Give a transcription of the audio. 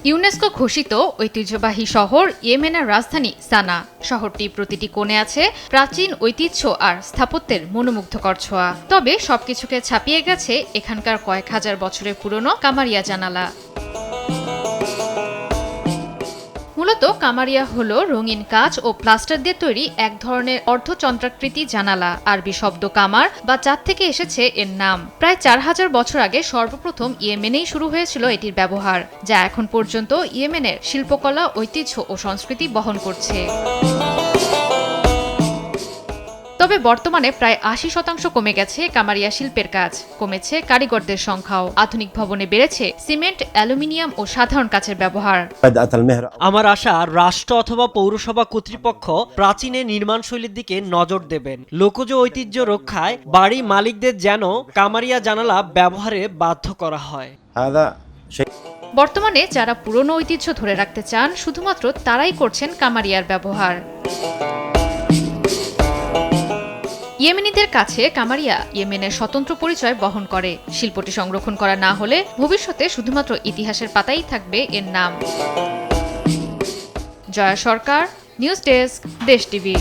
UNESCO ঘোষিত ঐতিহ্যবাহী শহর ইয়েমেনের রাজধানী সানা। শহরটি প্রতিটি কোণে আছে প্রাচীন ঐতিহ্য আর স্থাপত্যের মনোমুগ্ধকর ছোঁয়া। তবে সবকিছুকে ছাপিয়ে গেছে এখানকার কয়েক হাজার বছরের পুরনো কামারিয়া জানালা। মূলত কামারিয়া হলো রঙিন কাঁচ ও প্লাস্টার দিয়ে তৈরি এক ধরনের অর্ধচন্দ্রাকৃতি জানালা। আরবি শব্দ কামার বা চাঁদ থেকে এসেছে এর নাম। প্রায় 4000 বছর আগে সর্বপ্রথম ইয়েমেনেই শুরু হয়েছিল এটির ব্যবহার, যা এখন পর্যন্ত ইয়েমেনের শিল্পকলা, ঐতিহ্য ও সংস্কৃতি বহন করছে। তবে বর্তমানে প্রায় 80% কমে গেছে কামারিয়া শিল্পের কাজ, কমেছে কারিগরদের সংখ্যাও। আধুনিক ভবনে বেড়েছে সিমেন্ট, অ্যালুমিনিয়াম ও সাধারণ কাচের ব্যবহার। আমার আশা রাষ্ট্র অথবা পৌরসভা কর্তৃপক্ষ প্রাচীনের নির্মাণশৈলীর দিকে নজর দেবেন। লোকজ ঐতিহ্য রক্ষায় বাড়ি মালিকদের যেন কামারিয়া জানালা ব্যবহারে বাধ্য করা হয়। বর্তমানে যারা পুরনো ঐতিহ্য ধরে রাখতে চান, শুধুমাত্র তারাই করছেন কামারিয়ার ব্যবহার। ইয়েমেনিদের কাছে কামারিয়া ইয়েমেনের স্বতন্ত্র পরিচয় বহন করে। শিল্পটি সংরক্ষণ করা না হলে ভবিষ্যতে শুধুমাত্র ইতিহাসের পাতাই থাকবে এর নাম। জয়া সরকার, নিউজ ডেস্ক, দেশ টিভি।